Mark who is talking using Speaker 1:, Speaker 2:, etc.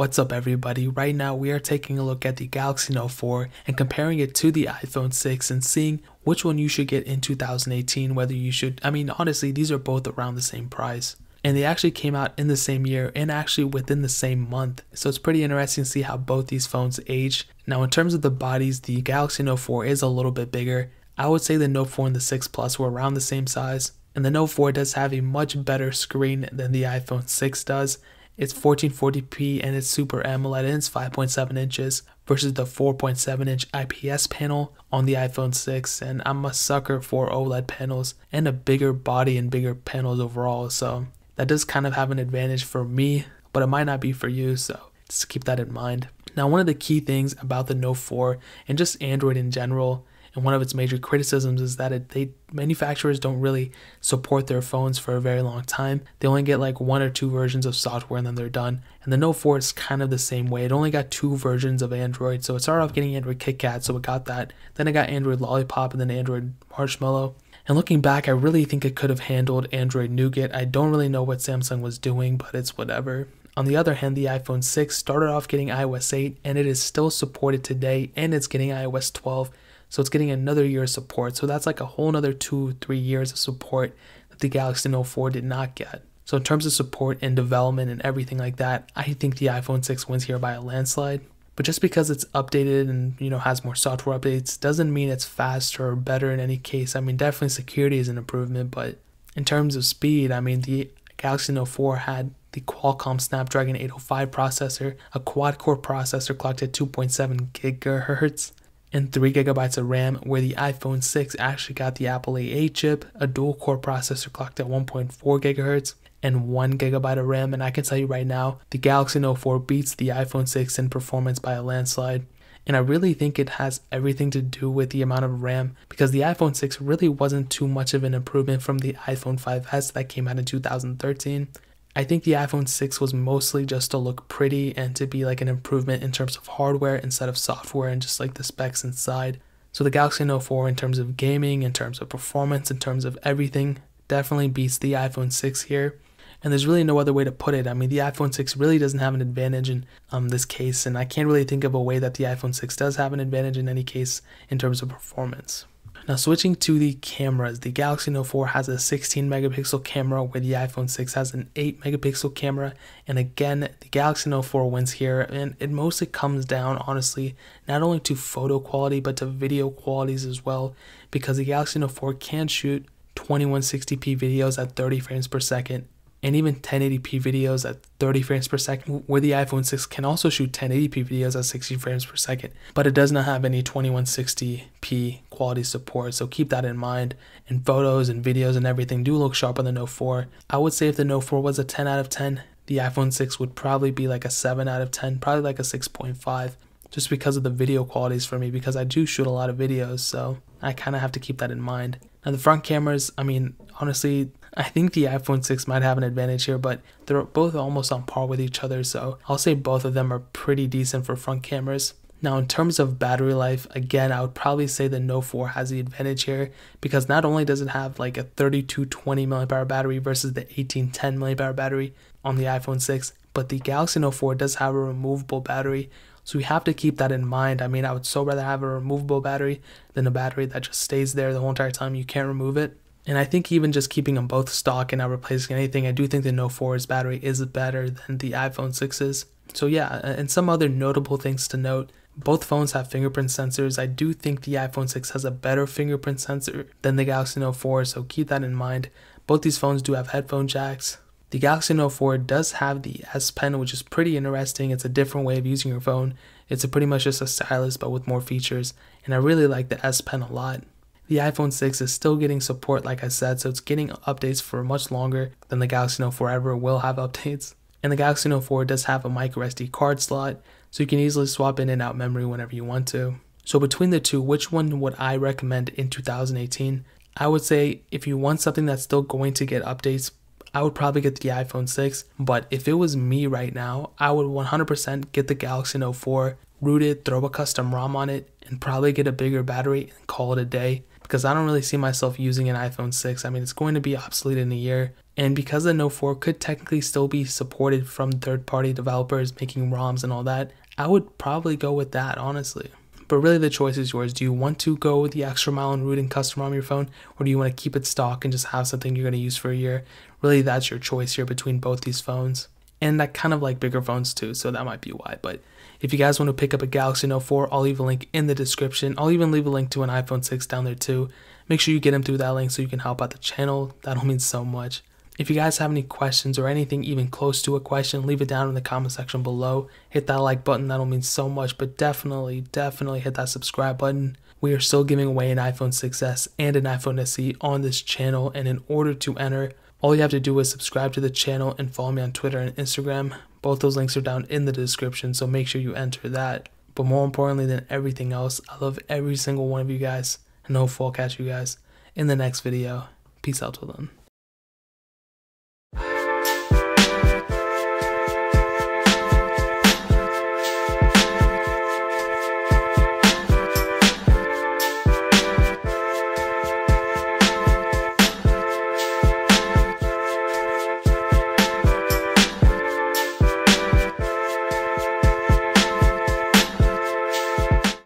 Speaker 1: What's up everybody? Right now we are taking a look at the Galaxy Note 4 and comparing it to the iPhone 6 and seeing which one you should get in 2018, whether you should, honestly these are both around the same price. And they actually came out in the same year and actually within the same month. So it's pretty interesting to see how both these phones age. Now in terms of the bodies, the Galaxy Note 4 is a little bit bigger. I would say the Note 4 and the 6 Plus were around the same size. And the Note 4 does have a much better screen than the iPhone 6 does. It's 1440p and it's Super AMOLED and it's 5.7 inches versus the 4.7 inch IPS panel on the iPhone 6. And I'm a sucker for OLED panels and a bigger body and bigger panels overall. So that does kind of have an advantage for me, but it might not be for you. So just keep that in mind. Now, one of the key things about the Note 4 and just Android in general, and one of its major criticisms is that manufacturers don't really support their phones for a very long time. They only get like 1 or 2 versions of software and then they're done. And the Note 4 is kind of the same way. It only got 2 versions of Android. So it started off getting Android KitKat, so it got that. Then it got Android Lollipop and then Android Marshmallow. And looking back, I really think it could have handled Android Nougat. I don't really know what Samsung was doing, but it's whatever. On the other hand, the iPhone 6 started off getting iOS 8 and it is still supported today, and it's getting iOS 12. So it's getting another year of support. So that's like a whole another 2-3 years of support that the Galaxy Note 4 did not get. So in terms of support and development and everything like that, I think the iPhone 6 wins here by a landslide. But just because it's updated and has more software updates doesn't mean it's faster or better in any case. Definitely security is an improvement, but in terms of speed, the Galaxy Note 4 had the Qualcomm Snapdragon 805 processor, a quad-core processor clocked at 2.7 gigahertz, and 3 gigabytes of RAM, where the iPhone 6 actually got the Apple A8 chip, a dual-core processor clocked at 1.4 gigahertz, and 1 gigabyte of RAM. And I can tell you right now, the Galaxy Note 4 beats the iPhone 6 in performance by a landslide. And I really think it has everything to do with the amount of RAM, because the iPhone 6 really wasn't too much of an improvement from the iPhone 5S that came out in 2013. I think the iPhone 6 was mostly just to look pretty and to be like an improvement in terms of hardware instead of software and just like the specs inside. So the Galaxy Note 4 in terms of gaming, in terms of performance, in terms of everything, definitely beats the iPhone 6 here. And there's really no other way to put it. The iPhone 6 really doesn't have an advantage in this case, and I can't really think of a way that the iPhone 6 does have an advantage in any case in terms of performance. Now switching to the cameras, the Galaxy Note 4 has a 16 megapixel camera where the iPhone 6 has an 8 megapixel camera. And again, the Galaxy Note 4 wins here, and it mostly comes down, honestly, not only to photo quality but to video qualities as well, because the Galaxy Note 4 can shoot 2160p videos at 30 frames per second. And even 1080p videos at 30 frames per second, where the iPhone 6 can also shoot 1080p videos at 60 frames per second, but it does not have any 2160p quality support, so keep that in mind. And photos and videos and everything do look sharp on the Note 4. I would say if the Note 4 was a 10 out of 10, the iPhone 6 would probably be like a 7 out of 10, probably like a 6.5, just because of the video qualities for me, because I do shoot a lot of videos, so I kind of have to keep that in mind. Now the front cameras, honestly, I think the iPhone 6 might have an advantage here, but they're both almost on par with each other, so I'll say both of them are pretty decent for front cameras. Now in terms of battery life, again, I would probably say the Note 4 has the advantage here, because not only does it have like a 3220 mAh battery versus the 1810 mAh battery on the iPhone 6, but the Galaxy Note 4 does have a removable battery. So we have to keep that in mind. I would so rather have a removable battery than a battery that just stays there the whole entire time. You can't remove it. And I think even just keeping them both stock and not replacing anything, I do think the Note 4's battery is better than the iPhone 6's. So yeah, and some other notable things to note. Both phones have fingerprint sensors. I do think the iPhone 6 has a better fingerprint sensor than the Galaxy Note 4, so keep that in mind. Both these phones do have headphone jacks. The Galaxy Note 4 does have the S Pen, which is pretty interesting. It's a different way of using your phone. It's pretty much just a stylus but with more features, and I really like the S Pen a lot. The iPhone 6 is still getting support, like I said, so it's getting updates for much longer than the Galaxy Note 4 ever will have updates. And the Galaxy Note 4 does have a micro SD card slot, so you can easily swap in and out memory whenever you want to. So between the two, which one would I recommend in 2018? I would say if you want something that's still going to get updates, I would probably get the iPhone 6, but if it was me right now, I would 100% get the Galaxy Note 4, root it, throw a custom ROM on it, and probably get a bigger battery and call it a day. because I don't really see myself using an iPhone 6. I mean, it's going to be obsolete in a year. And because the Note 4 could technically still be supported from third-party developers making ROMs and all that, I would probably go with that, honestly. But really the choice is yours. Do you want to go the extra mile and root and custom ROM your phone, or do you want to keep it stock and just have something you're going to use for a year? Really, that's your choice here between both these phones. And I kind of like bigger phones too, so that might be why. But if you guys want to pick up a Galaxy Note 4, I'll leave a link in the description. I'll even leave a link to an iPhone 6 down there too. Make sure you get them through that link so you can help out the channel. That'll mean so much. If you guys have any questions or anything even close to a question, leave it down in the comment section below. Hit that like button, that'll mean so much, but definitely hit that subscribe button. We are still giving away an iPhone 6s and an iPhone SE on this channel, and in order to enter, all you have to do is subscribe to the channel and follow me on Twitter and Instagram. Both those links are down in the description, so make sure you enter that. But more importantly than everything else, I love every single one of you guys, and hopefully I'll catch you guys in the next video. Peace out till then.